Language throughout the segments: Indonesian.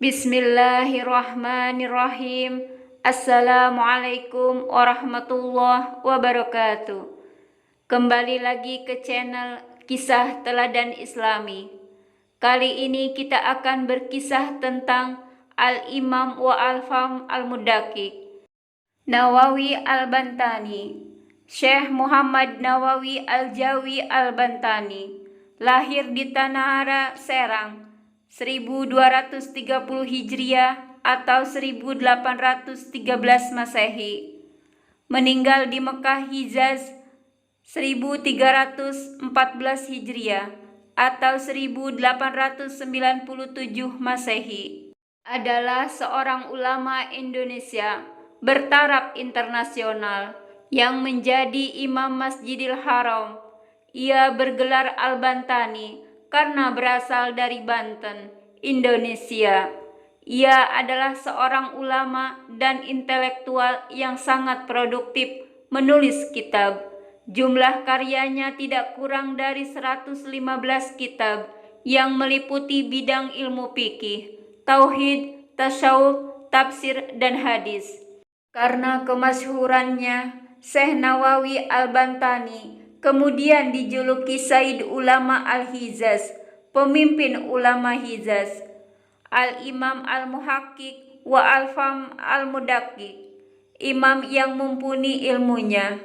Bismillahirrahmanirrahim. Assalamualaikum warahmatullahi wabarakatuh. Kembali lagi ke channel Kisah Teladan Islami. Kali ini kita akan berkisah tentang Al-Imam wa Al-Fam Al-Mudaqiq, Nawawi Al-Bantani. Syekh Muhammad Nawawi Al-Jawi Al-Bantani lahir di Tanara, Serang, 1230 Hijriah atau 1813 Masehi. Meninggal di Mekah, Hijaz, 1314 Hijriah atau 1897 Masehi. Adalah seorang ulama Indonesia bertaraf internasional yang menjadi Imam Masjidil Haram. Ia bergelar Al-Bantani karena berasal dari Banten, Indonesia. Ia adalah seorang ulama dan intelektual yang sangat produktif menulis kitab. Jumlah karyanya tidak kurang dari 115 kitab yang meliputi bidang ilmu fikih, tauhid, tasawuf, tafsir, dan hadis. Karena kemasyhurannya, Syekh Nawawi Al-Bantani kemudian dijuluki Sayyid Ulama Al-Hijaz, pemimpin ulama Hijaz, Al-Imam Al-Muhaqqiq wa Al-Fam Al-Mudaqiq, imam yang mumpuni ilmunya,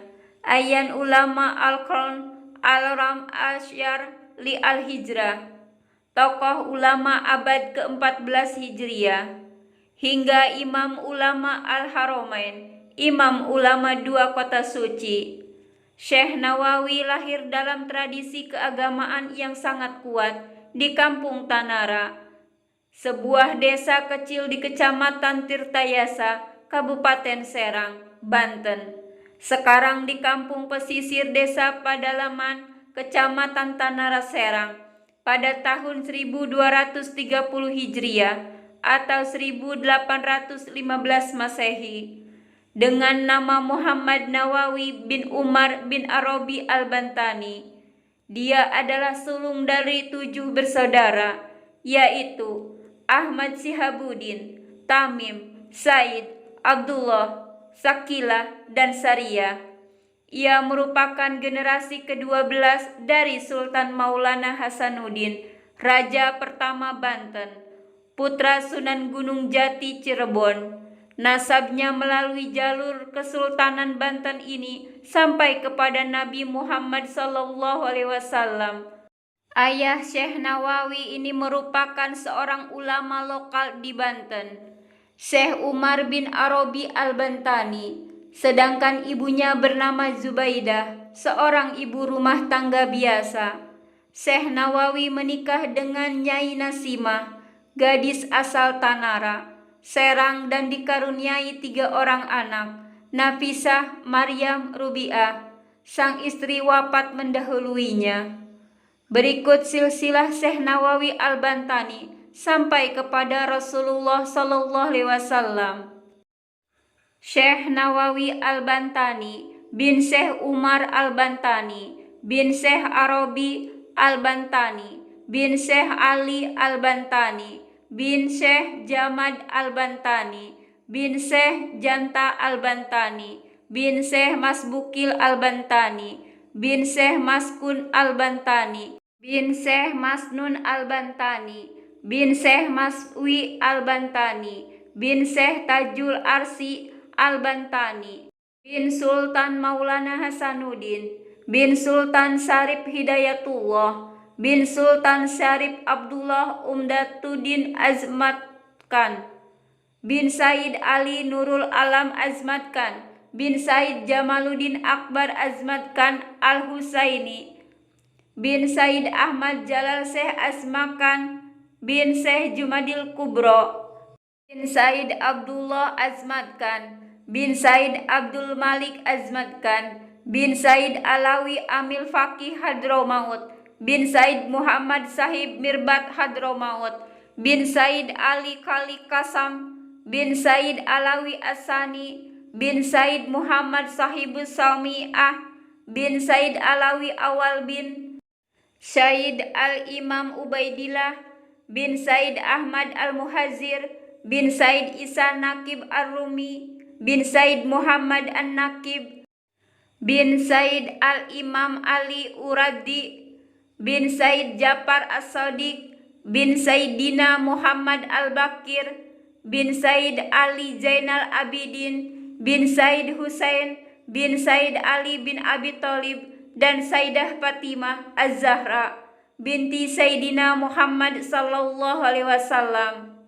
Ayan Ulama Al-Qarn Al-Ram Asyar li Al-Hijrah, tokoh ulama abad ke-14 Hijriah, hingga Imam Ulama Al-Haramain, imam ulama dua kota suci. Syekh Nawawi lahir dalam tradisi keagamaan yang sangat kuat di Kampung Tanara, sebuah desa kecil di Kecamatan Tirtayasa, Kabupaten Serang, Banten. Sekarang di Kampung Pesisir Desa Padalaman, Kecamatan Tanara, Serang, pada tahun 1230 Hijriah atau 1815 Masehi. Dengan nama Muhammad Nawawi bin Umar bin Arabi Al-Bantani. Dia adalah sulung dari 7 bersaudara, yaitu Ahmad Sihabuddin, Tamim, Said, Abdullah, Sakilah, dan Sariyah. Ia merupakan generasi ke-12 dari Sultan Maulana Hasanuddin, Raja pertama Banten, putra Sunan Gunung Jati Cirebon. Nasabnya melalui jalur Kesultanan Banten ini sampai kepada Nabi Muhammad SAW. Ayah Syekh Nawawi ini merupakan seorang ulama lokal di Banten, Syekh Umar bin Arabi Al-Bantani, sedangkan ibunya bernama Zubaidah, seorang ibu rumah tangga biasa. Syekh Nawawi menikah dengan Nyai Nasimah, gadis asal Tanara, Serang, dan dikaruniai 3 orang anak, Nafisah, Maryam, Rubiah. Sang istri wafat mendahuluinya. Berikut silsilah Syekh Nawawi Al-Bantani sampai kepada Rasulullah SAW. Syekh Nawawi Al-Bantani bin Syekh Umar Al-Bantani bin Syekh Arabi Al-Bantani bin Syekh Ali Al-Bantani bin Syekh Jamad Al-Bantani bin Syekh Janta Al-Bantani bin Syekh Masbukil Al-Bantani bin Syekh Maskun Al-Bantani bin Syekh Masnun Al-Bantani bin Syekh Maswi Al-Bantani bin Syekh Tajul Arsi Al-Bantani bin Sultan Maulana Hasanuddin bin Sultan Syarif Hidayatullah bin Sultan Syarif Abdullah Umdatuddin Azmat Khan bin Said Ali Nurul Alam Azmat Khan bin Said Jamaluddin Akbar Azmat Khan Al-Husaini bin Said Ahmad Jalal Syekh Azmat Khan bin Syekh Jumadil Kubro bin Said Abdullah Azmat Khan bin Said Abdul Malik Azmat Khan bin Said Alawi Amil Fakih Hadramaut bin Said Muhammad Sahib Mirbat Hadramaut bin Said Ali Khali Kasam bin Said Alawi Asani bin Said Muhammad Sahibus Sami'ah bin Said Alawi Awal bin Syahid Al-Imam Ubaidillah bin Said Ahmad Al-Muhazir, bin Said Isa Nakib Ar-Rumi, bin Said Muhammad An-Nakib, bin Said Al-Imam Ali Uradi, bin Said Jafar As-Sadiq, bin Saidina Muhammad Al-Bakir, bin Said Ali Zainal Abidin, bin Said Husain, bin Said Ali bin Abi Thalib, dan Sayyidah Fatimah Az-Zahra binti Sayyidina Muhammad sallallahu alaihi wasallam.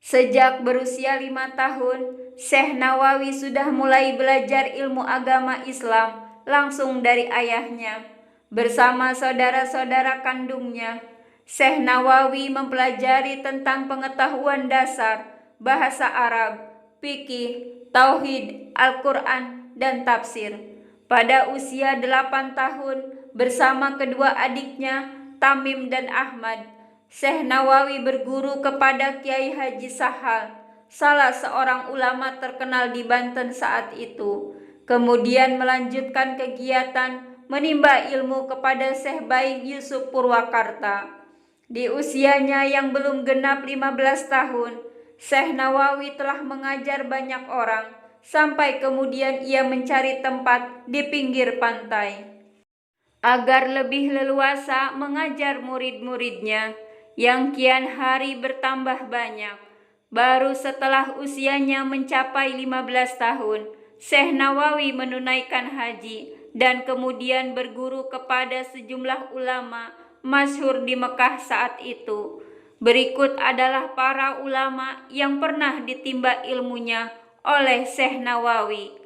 Sejak berusia 5 tahun, Syekh Nawawi sudah mulai belajar ilmu agama Islam langsung dari ayahnya bersama saudara-saudara kandungnya. Syekh Nawawi mempelajari tentang pengetahuan dasar, bahasa Arab, fikih, tauhid, Al-Quran, dan tafsir. Pada usia 8 tahun, bersama kedua adiknya, Tamim dan Ahmad, Syekh Nawawi berguru kepada Kiai Haji Sahal, salah seorang ulama terkenal di Banten saat itu. Kemudian melanjutkan kegiatan menimba ilmu kepada Syekh Baing Yusuf Purwakarta. Di usianya yang belum genap 15 tahun, Syekh Nawawi telah mengajar banyak orang, sampai kemudian ia mencari tempat di pinggir pantai agar lebih leluasa mengajar murid-muridnya yang kian hari bertambah banyak. Baru setelah usianya mencapai 15 tahun, Syekh Nawawi menunaikan haji dan kemudian berguru kepada sejumlah ulama masyhur di Mekah saat itu. Berikut adalah para ulama yang pernah ditimba ilmunya oleh Syekh Nawawi.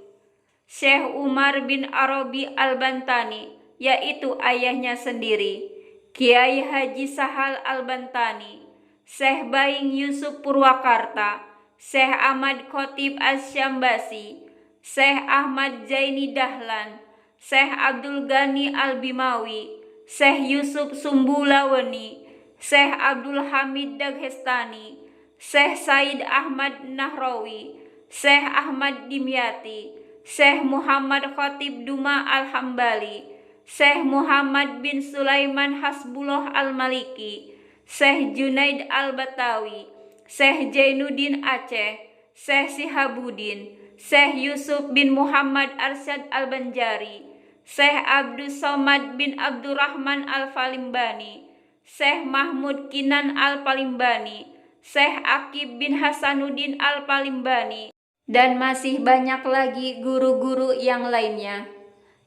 Syekh Umar bin Arabi Al-Bantani, yaitu ayahnya sendiri, Kiai Haji Sahal Al-Bantani, Syekh Baing Yusuf Purwakarta, Syekh Ahmad Khotib Asy-Syambasi, Syekh Ahmad Zaini Dahlan, Syekh Abdul Ghani Al-Bimawi, Syekh Yusuf Sumbulaweni, Syekh Abdul Hamid Daghestani, Syekh Said Ahmad Nahrawi, Syekh Ahmad Dimyati, Syekh Muhammad Khatib Duma Al-Hambali, Syekh Muhammad bin Sulaiman Hasbullah Al-Maliki, Syekh Junaid Al-Batawi, Syekh Jainuddin Aceh, Syekh Sihabuddin, Syekh Yusuf bin Muhammad Arsyad Al-Banjari, Syekh Abdul Somad bin Abdurrahman Al-Falimbani, Syekh Mahmud Kinan Al-Palimbani, Syekh Akib bin Hasanuddin Al-Palimbani, dan masih banyak lagi guru-guru yang lainnya.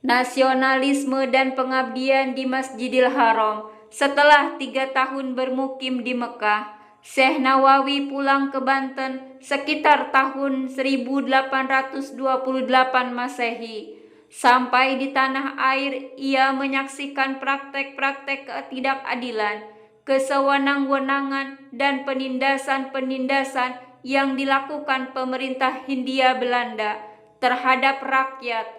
Nasionalisme dan pengabdian di Masjidil Haram. Setelah 3 tahun bermukim di Mekah, Syekh Nawawi pulang ke Banten sekitar tahun 1828 Masehi. Sampai di tanah air, ia menyaksikan praktek-praktek ketidakadilan, kesewenang-wenangan, dan penindasan-penindasan yang dilakukan pemerintah Hindia Belanda terhadap rakyat.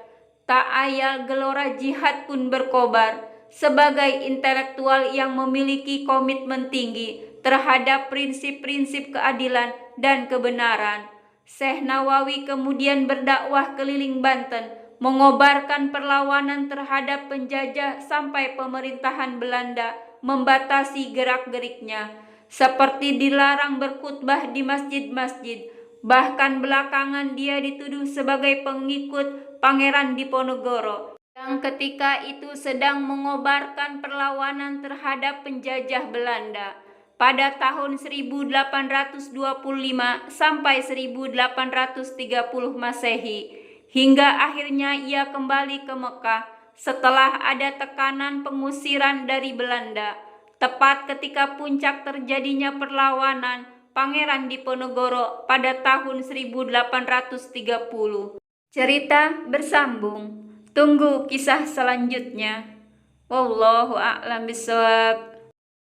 Tak ayal gelora jihad pun berkobar. Sebagai intelektual yang memiliki komitmen tinggi terhadap prinsip-prinsip keadilan dan kebenaran, Syekh Nawawi kemudian berdakwah keliling Banten, mengobarkan perlawanan terhadap penjajah sampai pemerintahan Belanda membatasi gerak-geriknya, seperti dilarang berkhutbah di masjid-masjid. Bahkan belakangan dia dituduh sebagai pengikut Pangeran Diponegoro yang ketika itu sedang mengobarkan perlawanan terhadap penjajah Belanda. Pada tahun 1825 sampai 1830 Masehi, hingga akhirnya ia kembali ke Mekah setelah ada tekanan pengusiran dari Belanda. Tepat ketika puncak terjadinya perlawanan Pangeran Diponegoro pada tahun 1830. Cerita bersambung. Tunggu kisah selanjutnya. Wallahu a'lam bishawab.